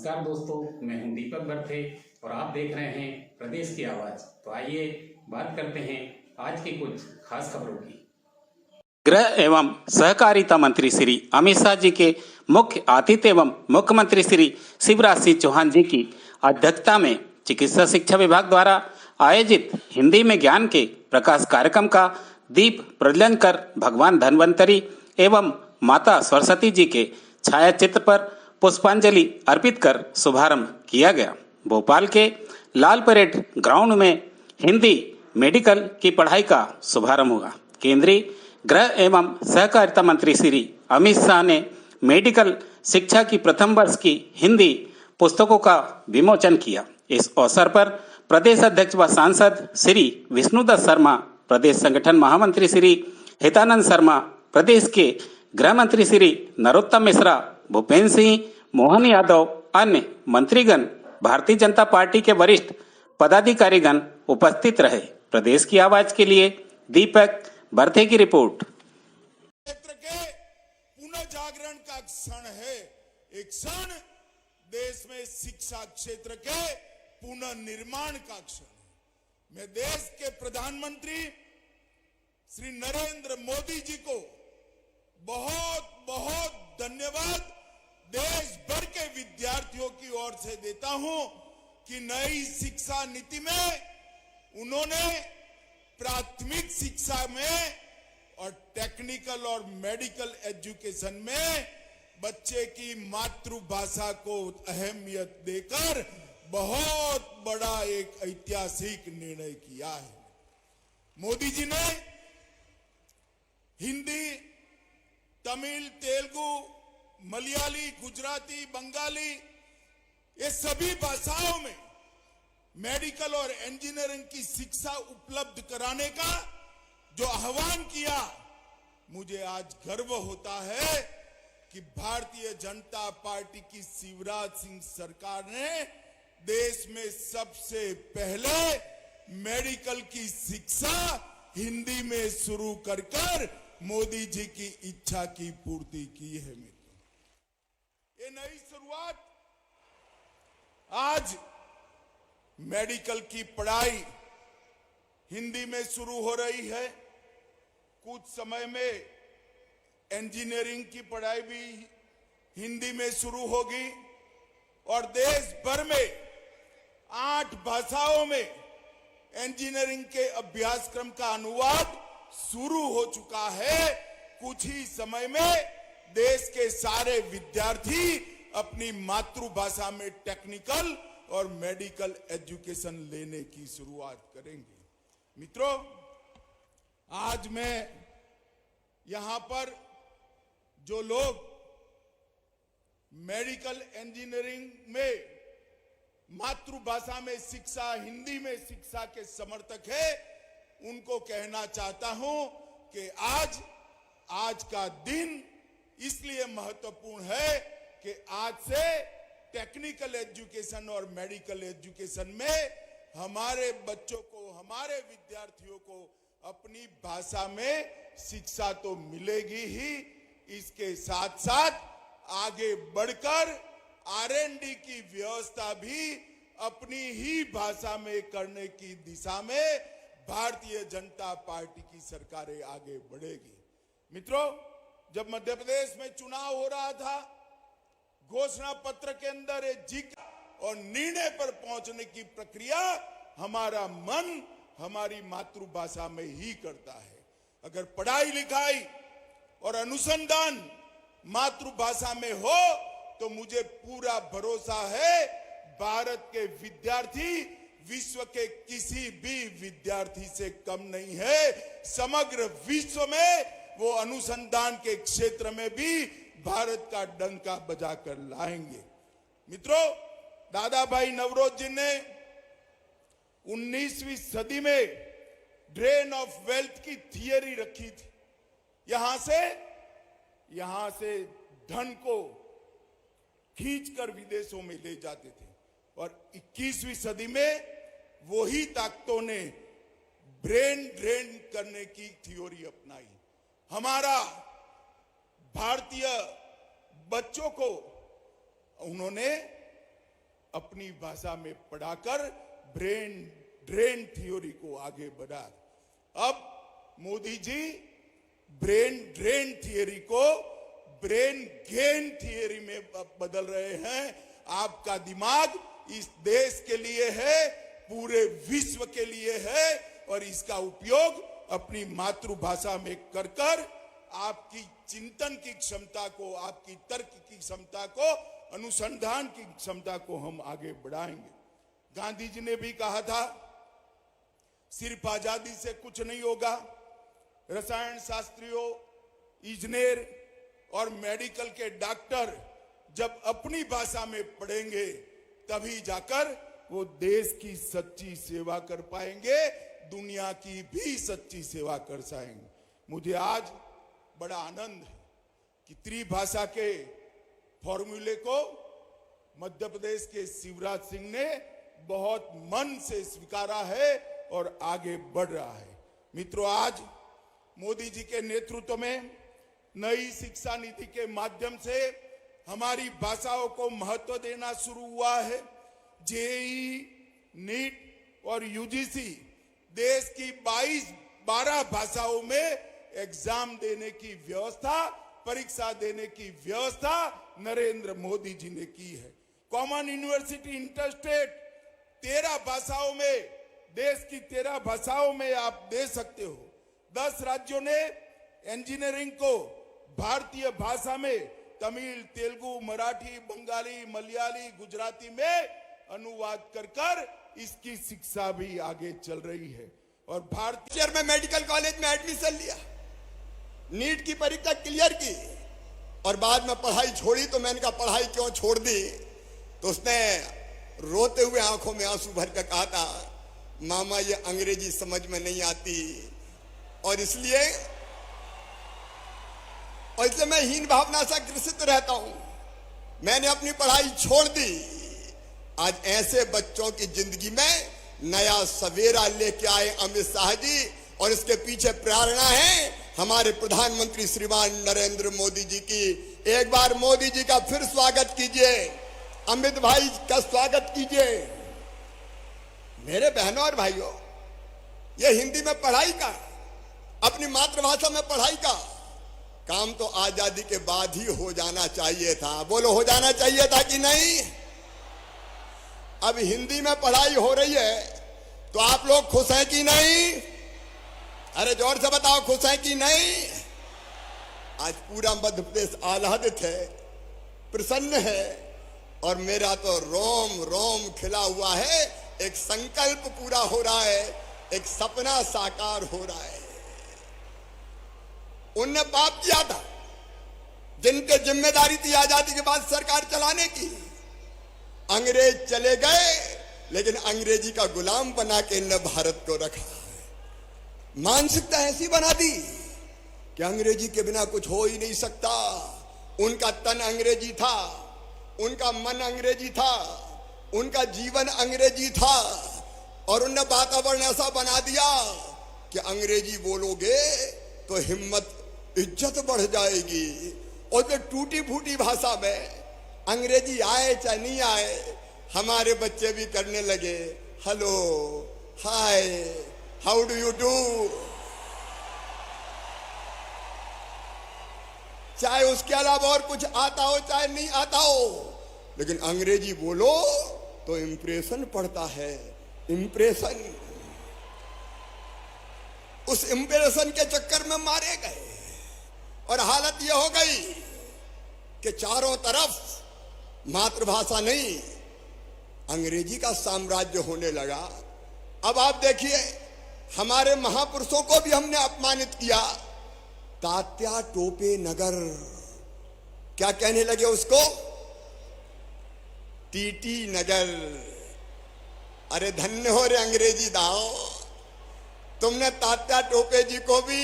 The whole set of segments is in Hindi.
नमस्कार दोस्तों, मैं हूं दीपक बर्थे और आप देख रहे हैं प्रदेश की आवाज। तो आइए बात करते हैं आज की कुछ खास खबरों की। गृह एवं सहकारिता मंत्री श्री अमित शाह जी के मुख्य आतिथ्य एवं मुख्यमंत्री श्री शिवराज सिंह चौहान जी की अध्यक्षता में चिकित्सा शिक्षा विभाग द्वारा आयोजित हिंदी में ज्ञान के प्रकाश कार्यक्रम का दीप प्रज्वलन कर भगवान धन्वंतरी एवं माता सरस्वती जी के छाया चित्र पर पुष्पांजलि अर्पित कर शुभारंभ किया गया। भोपाल के लाल परेड ग्राउंड में हिंदी मेडिकल की पढ़ाई का शुभारंभ हुआ। केंद्रीय गृह एवं सहकारिता मंत्री श्री अमित शाह ने मेडिकल शिक्षा की प्रथम वर्ष की हिंदी पुस्तकों का विमोचन किया। इस अवसर पर प्रदेश अध्यक्ष व सांसद श्री विष्णुदत्त शर्मा, प्रदेश संगठन महामंत्री श्री हितानंद शर्मा, प्रदेश के गृह मंत्री श्री नरोत्तम मिश्रा, भूपेन्द्र सिंह, मोहन यादव, अन्य मंत्रीगण, भारतीय जनता पार्टी के वरिष्ठ पदाधिकारीगण उपस्थित रहे। प्रदेश की आवाज के लिए दीपक बर्थे की रिपोर्ट। क्षेत्र के पुनः जागरण का क्षण है, एक क्षण देश में शिक्षा क्षेत्र के पुनर्निर्माण का क्षण है। मैं देश के प्रधानमंत्री श्री नरेंद्र मोदी जी को बहुत बहुत धन्यवाद देश भर के विद्यार्थियों की ओर से देता हूं कि नई शिक्षा नीति में उन्होंने प्राथमिक शिक्षा में और टेक्निकल और मेडिकल एजुकेशन में बच्चे की मातृभाषा को अहमियत देकर बहुत बड़ा एक ऐतिहासिक निर्णय किया है। मोदी जी ने हिंदी, तमिल, तेलुगु, मलयाली, गुजराती, बंगाली, ये सभी भाषाओं में मेडिकल और इंजीनियरिंग की शिक्षा उपलब्ध कराने का जो आह्वान किया, मुझे आज गर्व होता है कि भारतीय जनता पार्टी की शिवराज सिंह सरकार ने देश में सबसे पहले मेडिकल की शिक्षा हिंदी में शुरू कर मोदी जी की इच्छा की पूर्ति की है। मित्रों, ये नई शुरुआत आज मेडिकल की पढ़ाई हिंदी में शुरू हो रही है। कुछ समय में इंजीनियरिंग की पढ़ाई भी हिंदी में शुरू होगी और देश भर में 8 भाषाओं में इंजीनियरिंग के अभ्यासक्रम का अनुवाद शुरू हो चुका है। कुछ ही समय में देश के सारे विद्यार्थी अपनी मातृभाषा में टेक्निकल और मेडिकल एजुकेशन लेने की शुरुआत करेंगे। मित्रों, आज मैं यहां पर जो लोग मेडिकल इंजीनियरिंग में मातृभाषा में शिक्षा, हिंदी में शिक्षा के समर्थक है, उनको कहना चाहता हूं कि आज का दिन इसलिए महत्वपूर्ण है कि आज से टेक्निकल एजुकेशन और मेडिकल एजुकेशन में हमारे बच्चों को, हमारे विद्यार्थियों को अपनी भाषा में शिक्षा तो मिलेगी ही, इसके साथ साथ आगे बढ़कर R&D की व्यवस्था भी अपनी ही भाषा में करने की दिशा में भारतीय जनता पार्टी की सरकारें आगे बढ़ेगी। मित्रों, जब मध्य प्रदेश में चुनाव हो रहा था, घोषणा पत्र के अंदर एक जिक्र और निर्णय पर पहुंचने की प्रक्रिया हमारा मन हमारी मातृभाषा में ही करता है। अगर पढ़ाई लिखाई और अनुसंधान मातृभाषा में हो तो मुझे पूरा भरोसा है भारत के विद्यार्थी विश्व के किसी भी विद्यार्थी से कम नहीं है। समग्र विश्व में वो अनुसंधान के क्षेत्र में भी भारत का डंका बजाकर लाएंगे। मित्रों, दादा भाई नवरोज जी ने 19वीं सदी में ड्रेन ऑफ वेल्थ की थियरी रखी थी। यहां से धन को खींचकर विदेशों में ले जाते थे और 21वीं सदी में वही ताकतों ने ब्रेन ड्रेन करने की थ्योरी अपनाई। हमारा भारतीय बच्चों को उन्होंने अपनी भाषा में पढ़ाकर ब्रेन ड्रेन थ्योरी को आगे बढ़ा। अब Modi ji brain drain theory को ब्रेन गेन थियरी में बदल रहे हैं। आपका दिमाग इस देश के लिए है, पूरे विश्व के लिए है, और इसका उपयोग अपनी मातृभाषा में कर कर आपकी चिंतन की क्षमता को, आपकी तर्क की क्षमता को, अनुसंधान की क्षमता को हम आगे बढ़ाएंगे। गांधी जी ने भी कहा था, सिर्फ आजादी से कुछ नहीं होगा। रसायन शास्त्रियों, इंजीनियर और मेडिकल के डॉक्टर जब अपनी भाषा में पढ़ेंगे तभी जाकर वो देश की सच्ची सेवा कर पाएंगे, दुनिया की भी सच्ची सेवा कर पाएंगे। मुझे आज बड़ा आनंद है कि त्रिभाषा के फॉर्मूले को मध्य प्रदेश के शिवराज सिंह ने बहुत मन से स्वीकारा है और आगे बढ़ रहा है। मित्रों, आज मोदी जी के नेतृत्व में नई शिक्षा नीति के माध्यम से हमारी भाषाओं को महत्व देना शुरू हुआ है। जेईई, नीट और यूजीसी देश की 12 भाषाओं में एग्जाम देने की व्यवस्था, परीक्षा देने की व्यवस्था नरेंद्र मोदी जी ने की है। कॉमन यूनिवर्सिटी इंटरस्टेट 13 भाषाओं में, देश की 13 भाषाओं में आप दे सकते हो। 10 राज्यों ने इंजीनियरिंग को भारतीय भाषा में तमिल, तेलुगु, मराठी, बंगाली, मलयाली, गुजराती में अनुवाद कर इसकी शिक्षा भी आगे चल रही है। और भारतीय में मेडिकल कॉलेज में एडमिशन लिया, नीट की परीक्षा क्लियर की और बाद में पढ़ाई छोड़ी। तो मैंने कहा पढ़ाई क्यों छोड़ दी? तो उसने रोते हुए आंखों में आंसू भर कर कहा था, मामा ये अंग्रेजी समझ में नहीं आती और इसलिए मैं हीन भावना से ग्रसित रहता हूं। मैंने अपनी पढ़ाई छोड़ दी। आज ऐसे बच्चों की जिंदगी में नया सवेरा लेके आए अमित शाह जी, और इसके पीछे प्रेरणा है हमारे प्रधानमंत्री श्रीमान नरेंद्र मोदी जी की। एक बार मोदी जी का फिर स्वागत कीजिए, अमित भाई का स्वागत कीजिए। मेरे बहनों और भाइयों, ये हिंदी में पढ़ाई का, अपनी मातृभाषा में पढ़ाई का काम तो आजादी के बाद ही हो जाना चाहिए था। बोलो, हो जाना चाहिए था कि नहीं? अब हिंदी में पढ़ाई हो रही है तो आप लोग खुश हैं कि नहीं? अरे जोर से बताओ, खुश हैं कि नहीं? आज पूरा मध्य प्रदेश आह्लादित है, प्रसन्न है, और मेरा तो रोम रोम खिला हुआ है। एक संकल्प पूरा हो रहा है, एक सपना साकार हो रहा है। उनने पाप किया था, जिनके जिम्मेदारी थी आजादी के बाद सरकार चलाने की। अंग्रेज चले गए, लेकिन अंग्रेजी का गुलाम बना के इनने भारत को रखा। मानसिकता ऐसी बना दी कि अंग्रेजी के बिना कुछ हो ही नहीं सकता। उनका तन अंग्रेजी था, उनका मन अंग्रेजी था, उनका जीवन अंग्रेजी था, और उनने वातावरण ऐसा बना दिया कि अंग्रेजी बोलोगे तो हिम्मत, इज्जत बढ़ जाएगी। और जो टूटी फूटी भाषा में अंग्रेजी आए चाहे नहीं आए, हमारे बच्चे भी करने लगे, hello, hi, how do you do. चाहे उसके अलावा और कुछ आता हो चाहे नहीं आता हो, लेकिन अंग्रेजी बोलो तो इंप्रेशन पड़ता है। इंप्रेशन, उस इंप्रेशन के चक्कर में मारे गए, और हालत यह हो गई कि चारों तरफ मातृभाषा नहीं, अंग्रेजी का साम्राज्य होने लगा। अब आप देखिए, हमारे महापुरुषों को भी हमने अपमानित किया। तात्या टोपे नगर, क्या कहने लगे उसको? टीटी नगर। अरे धन्य हो रे अंग्रेजी दाओ, तुमने तात्या टोपे जी को भी,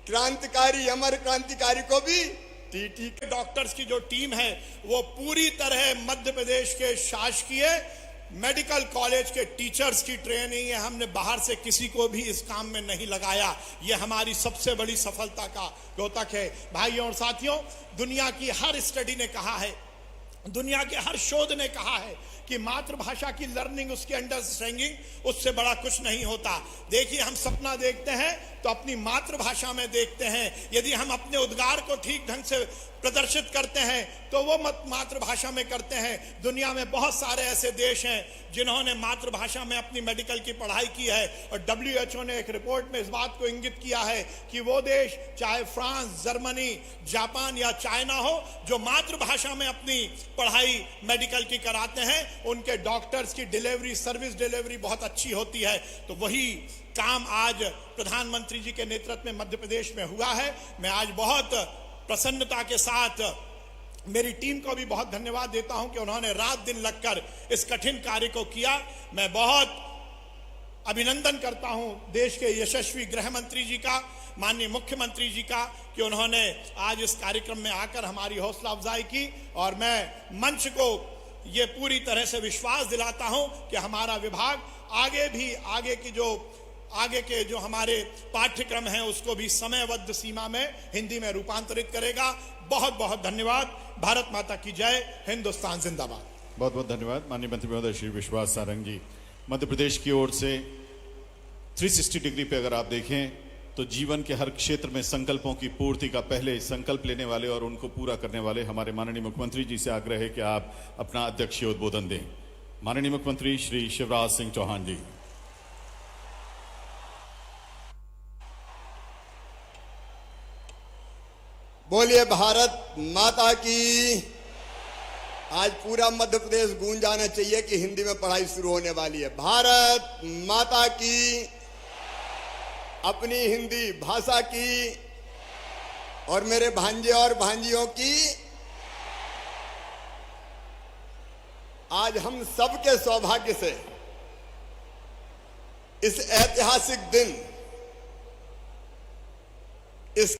क्रांतिकारी, अमर क्रांतिकारी को भी, टीटी के डॉक्टर्स की जो टीम है वो पूरी तरह मध्य प्रदेश के शासकीय मेडिकल कॉलेज के टीचर्स की ट्रेनिंग है। हमने बाहर से किसी को भी इस काम में नहीं लगाया। ये हमारी सबसे बड़ी सफलता का द्योतक है। भाइयों और साथियों, दुनिया की हर स्टडी ने कहा है, दुनिया के हर शोध ने कहा है कि मातृभाषा की लर्निंग, उसके अंडरस्टैंडिंग, उससे बड़ा कुछ नहीं होता। देखिए, हम सपना देखते हैं तो अपनी मातृभाषा में देखते हैं। यदि हम अपने उद्गार को ठीक ढंग से प्रदर्शित करते हैं तो वो मातृभाषा में करते हैं। दुनिया में बहुत सारे ऐसे देश हैं जिन्होंने मातृभाषा में अपनी मेडिकल की पढ़ाई की है, और WHO ने एक रिपोर्ट में इस बात को इंगित किया है कि वो देश, चाहे फ्रांस, जर्मनी, जापान या चाइना हो, जो मातृभाषा में अपनी पढ़ाई मेडिकल की कराते हैं, उनके डॉक्टर्स की डिलीवरी, सर्विस डिलीवरी बहुत अच्छी होती है। तो वही काम आज प्रधानमंत्री जी के नेतृत्व में मध्य प्रदेश में हुआ है। मैं आज बहुत प्रसन्नता के साथ मेरी टीम को भी बहुत धन्यवाद देता हूं कि उन्होंने रात दिन लगकर इस कठिन कार्य को किया। मैं बहुत अभिनंदन करता हूं देश के यशस्वी गृह मंत्री जी का, माननीय मुख्यमंत्री जी का, कि उन्होंने आज इस कार्यक्रम में आकर हमारी हौसला अफजाई की। और मैं मंच को ये पूरी तरह से विश्वास दिलाता हूं कि हमारा विभाग आगे के जो हमारे पाठ्यक्रम हैं उसको भी समयबद्ध सीमा में हिंदी में रूपांतरित करेगा। बहुत बहुत धन्यवाद। भारत माता की जय। हिंदुस्तान जिंदाबाद। बहुत बहुत धन्यवाद माननीय मंत्री महोदय श्री विश्वास सारंग जी। मध्य प्रदेश की ओर से 360 डिग्री पे अगर आप देखें तो जीवन के हर क्षेत्र में संकल्पों की पूर्ति का पहले संकल्प लेने वाले और उनको पूरा करने वाले हमारे माननीय मुख्यमंत्री जी से आग्रह है कि आप अपना अध्यक्षीय उद्बोधन दें। माननीय मुख्यमंत्री श्री शिवराज सिंह चौहान जी। बोलिए भारत माता की। आज पूरा मध्य प्रदेश गूंज जाना चाहिए कि हिंदी में पढ़ाई शुरू होने वाली है। भारत माता की। अपनी हिंदी भाषा की और मेरे भांजे और भांजियों की आज हम सबके सौभाग्य से इस ऐतिहासिक दिन